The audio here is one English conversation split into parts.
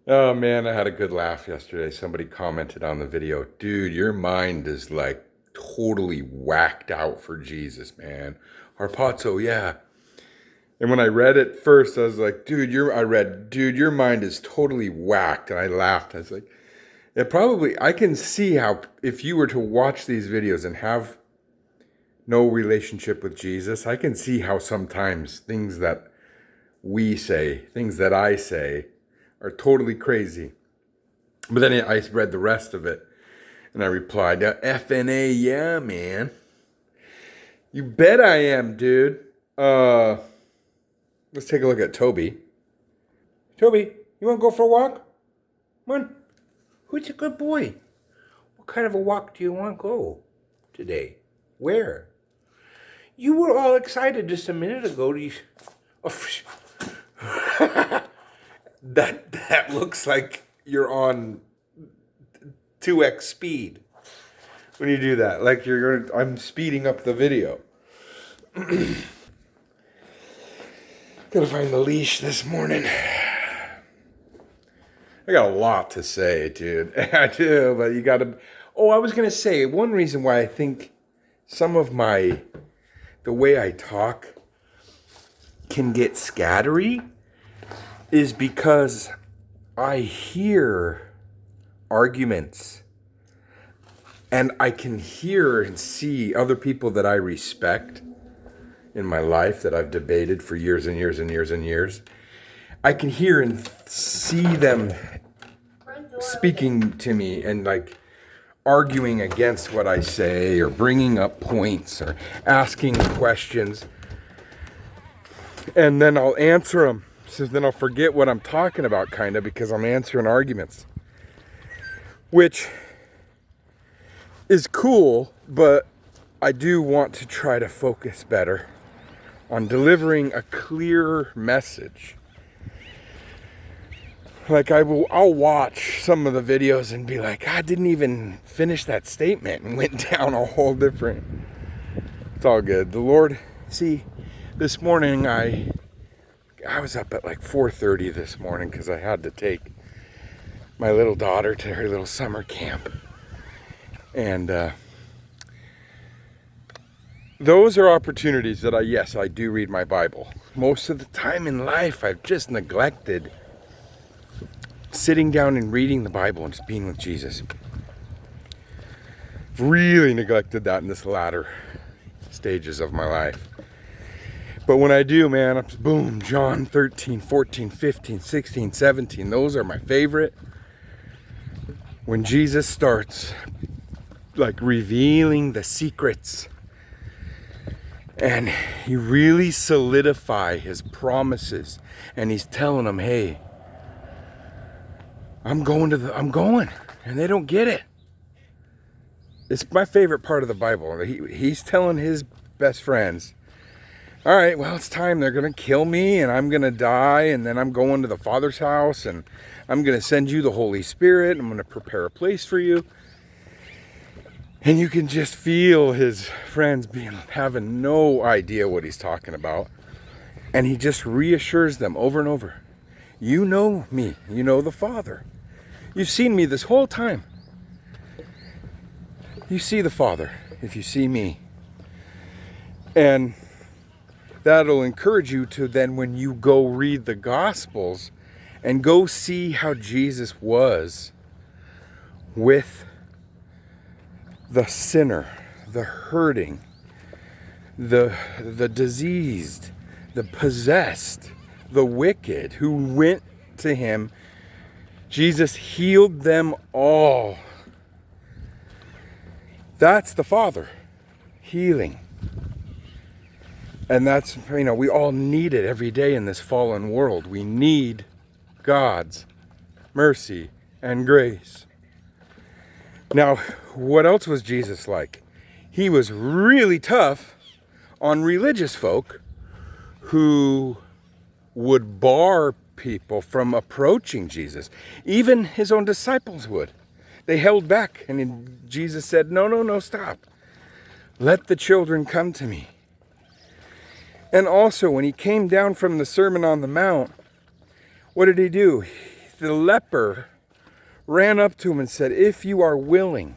Oh man, I had a good laugh yesterday. Somebody commented on the video, dude, your mind is like totally whacked out for Jesus, man. Harpazo, yeah. And when I read it first, I was like, dude, your mind is totally whacked. And I laughed. I was like, I can see how if you were to watch these videos and have no relationship with Jesus, I can see how sometimes things that we say, things that I say, are totally crazy. But then I read the rest of it and I replied, FNA, yeah, man. You bet I am, dude. Let's take a look at Toby. Toby, you want to go for a walk? Come on. Who's a good boy? What kind of a walk do you want to go today? Where? You were all excited just a minute ago. That looks like you're on 2x speed when you do that. Like I'm speeding up the video. Gotta find the leash this morning. I got a lot to say, dude. I do, but you gotta... Oh, I was gonna say, one reason why I think some of the way I talk can get scattery is because I hear arguments and I can hear and see other people that I respect in my life that I've debated for years and years and years and years. I can hear and see them speaking to me and like arguing against what I say or bringing up points or asking questions. And then I'll answer them. So then I'll forget what I'm talking about kind of because I'm answering arguments. Which is cool, but I do want to try to focus better on delivering a clear message. Like I'll watch some of the videos and be like, I didn't even finish that statement and went down a whole different. It's all good. The Lord, see, this morning I was up at like 4:30 this morning because I had to take my little daughter to her little summer camp. And those are opportunities that I do read my Bible. Most of the time in life, I've just neglected sitting down and reading the Bible and just being with Jesus. Really neglected that in this latter stages of my life. But when I do, man, I'm just boom, John 13, 14, 15, 16, 17. Those are my favorite. When Jesus starts like revealing the secrets and he really solidify his promises and he's telling them, hey, I'm going. And they don't get it. It's my favorite part of the Bible. He's telling his best friends, all right, well, it's time. They're going to kill me and I'm going to die. And then I'm going to the Father's house and I'm going to send you the Holy Spirit. I'm going to prepare a place for you. And you can just feel his friends having no idea what he's talking about. And he just reassures them over and over. You know me. You know the Father. You've seen me this whole time. You see the Father if you see me. And that'll encourage you to then, when you go read the Gospels and go see how Jesus was with the sinner, the hurting, the diseased, the possessed, the wicked who went to him. Jesus healed them all. That's the Father, healing. And that's, we all need it every day in this fallen world. We need God's mercy and grace. Now, what else was Jesus like? He was really tough on religious folk who would bar people from approaching Jesus. Even his own disciples would. They held back, and Jesus said, no, stop. Let the children come to me. And also, when he came down from the Sermon on the Mount, What did he do? The leper ran up to him and said, "If you are willing,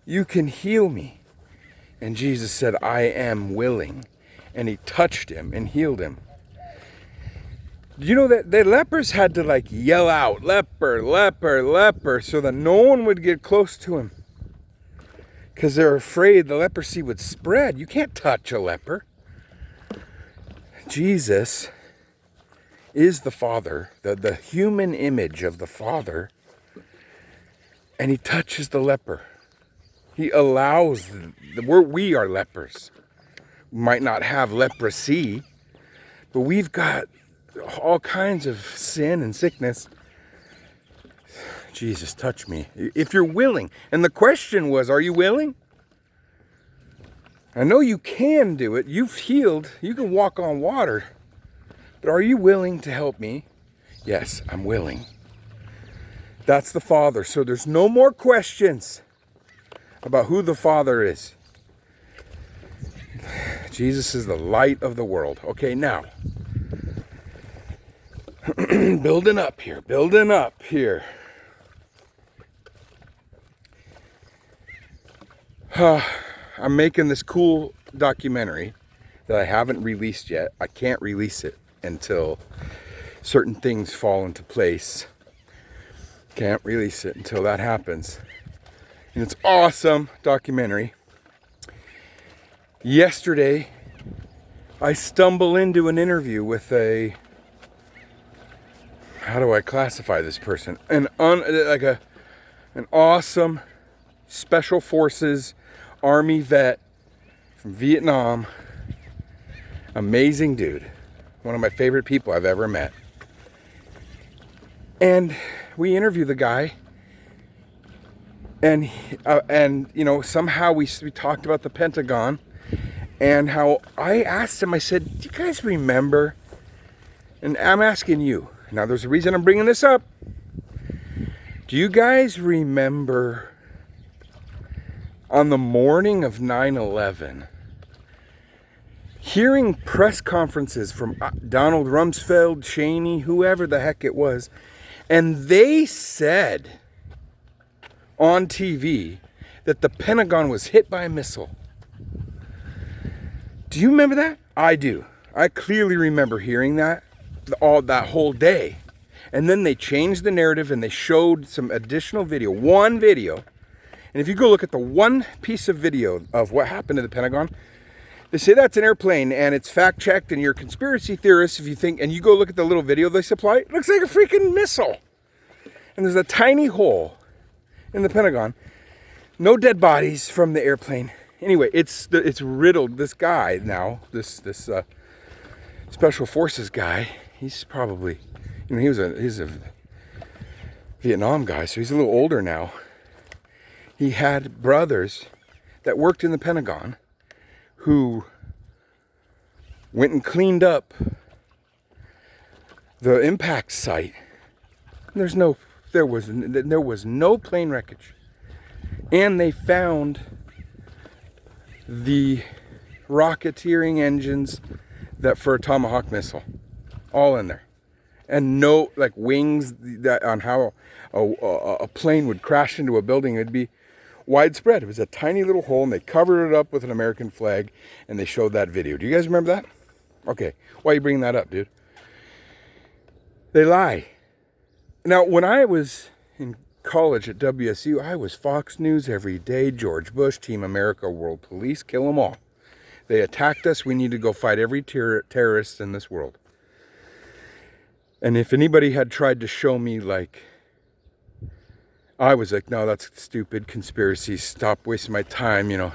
you can heal me." And Jesus said, "I am willing." And he touched him and healed him. Do you know that the lepers had to like yell out, "Leper, leper, leper," so that no one would get close to him? Because they're afraid the leprosy would spread. You can't touch a leper. Jesus is the Father, the human image of the Father. And he touches the leper. He allows, we are lepers. We might not have leprosy, but we've got all kinds of sin and sickness. Jesus, touch me. If you're willing. And the question was, are you willing? I know you can do it. You've healed. You can walk on water. But are you willing to help me? Yes, I'm willing. That's the Father. So there's no more questions about who the Father is. Jesus is the light of the world. Okay, now. Building up here. I'm making this cool documentary that I haven't released yet. I can't release it until certain things fall into place. Can't release it until that happens. And it's awesome documentary. Yesterday, I stumble into an interview with a, how do I classify this person? An awesome special forces Army vet from Vietnam. Amazing dude. One of my favorite people I've ever met. And we interview the guy. And you know, somehow we talked about the Pentagon. And how I asked him, I said, "Do you guys remember?" And I'm asking you. Now there's a reason I'm bringing this up. Do you guys remember on the morning of 9/11, hearing press conferences from Donald Rumsfeld, Cheney, whoever the heck it was, and they said on TV that the Pentagon was hit by a missile? Do you remember that? I do. I clearly remember hearing that that whole day. And then they changed the narrative and they showed some additional video, one video. And if you go look at the one piece of video of what happened to the Pentagon, they say that's an airplane and it's fact checked and you're conspiracy theorists if you think, and you go look at the little video they supply, it looks like a freaking missile. And there's a tiny hole in the Pentagon. No dead bodies from the airplane. Anyway, it's riddled. This guy now, this special forces guy, he's probably, you know, he's a Vietnam guy, so he's a little older now. He had brothers that worked in the Pentagon who went and cleaned up the impact site. There was no plane wreckage, and they found the rocketeering engines that for a Tomahawk missile, all in there, and no like wings that on how a plane would crash into a building. It'd be widespread. It was a tiny little hole, and they covered it up with an American flag, and they showed that video. Do you guys remember that? Okay, why are you bringing that up, dude? They lie. Now, when I was in college at WSU, I was Fox News every day. George Bush, Team America, World Police, kill them all. They attacked us. We need to go fight every terrorist in this world. And if anybody had tried to show me, like, I was like, no, that's stupid conspiracy. Stop wasting my time, you know.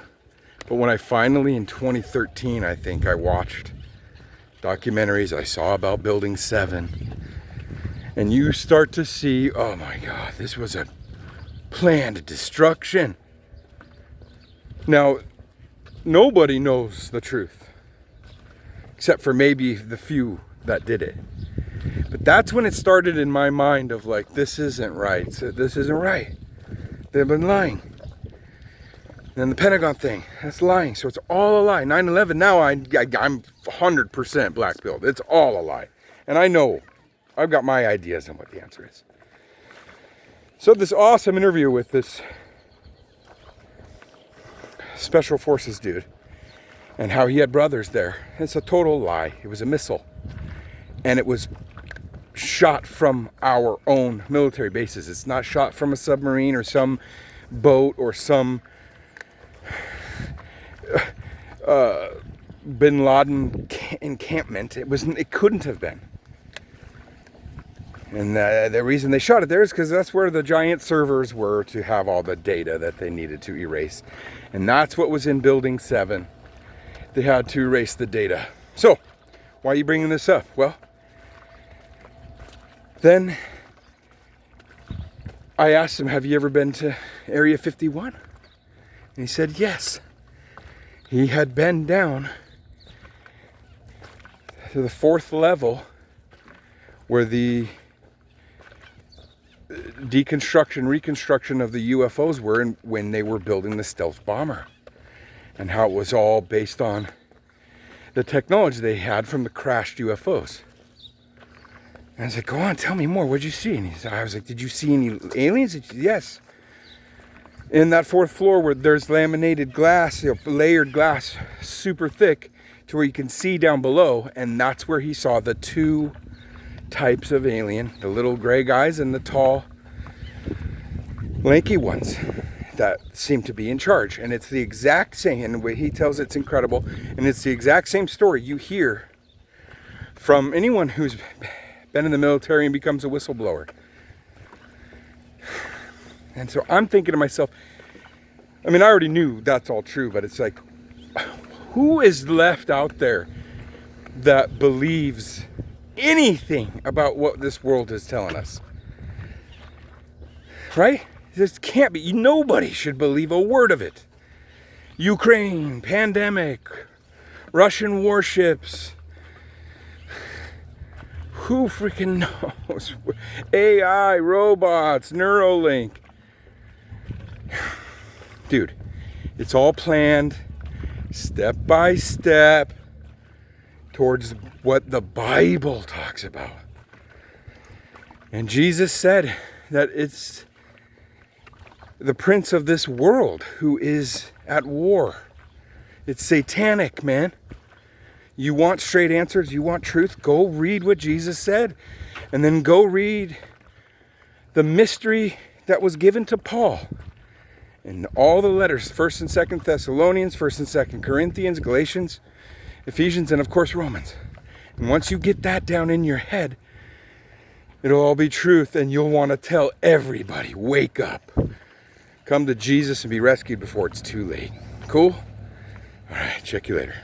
But when I finally, in 2013, I think, I watched documentaries, I saw about Building 7. And you start to see, oh my God, this was a planned destruction. Now, nobody knows the truth, except for maybe the few that did it. But that's when it started in my mind of like, this isn't right. This isn't right. They've been lying. And the Pentagon thing, that's lying. So it's all a lie. 9/11, now I'm 100% black-pilled. It's all a lie. And I know I've got my ideas on what the answer is. So this awesome interview with this special forces dude and how he had brothers there. It's a total lie. It was a missile. And it was shot from our own military bases. It's not shot from a submarine or some boat or some bin Laden encampment. It couldn't have been. And the reason they shot it there is because that's where the giant servers were to have all the data that they needed to erase. And that's what was in Building 7. They had to erase the data. So, why are you bringing this up? Well, then I asked him, have you ever been to Area 51? And he said, yes. He had been down to the 4th level where the deconstruction, reconstruction of the UFOs were when they were building the stealth bomber, and how it was all based on the technology they had from the crashed UFOs. And I was like, go on, tell me more. What'd you see? And I was like, did you see any aliens? He said, yes. In that 4th floor where there's laminated glass, layered glass, super thick, to where you can see down below, and that's where he saw the 2 types of alien, the little gray guys and the tall, lanky ones that seem to be in charge. And it's the exact same, and the way he tells it's incredible, and it's the exact same story you hear from anyone who's been in the military and becomes a whistleblower. And so I'm thinking to myself, I mean, I already knew that's all true, but it's like, who is left out there that believes anything about what this world is telling us? Right? This can't be. Nobody should believe a word of it. Ukraine, pandemic, Russian warships. Who freaking knows? AI, robots, Neuralink. Dude, it's all planned step by step towards what the Bible talks about. And Jesus said that it's the prince of this world who is at war. It's satanic, man. You want straight answers, you want truth, go read what Jesus said. And then go read the mystery that was given to Paul in all the letters, 1st and 2nd Thessalonians, 1st and 2nd Corinthians, Galatians, Ephesians, and of course Romans. And once you get that down in your head, it'll all be truth, and you'll want to tell everybody, wake up. Come to Jesus and be rescued before it's too late. Cool? All right, check you later.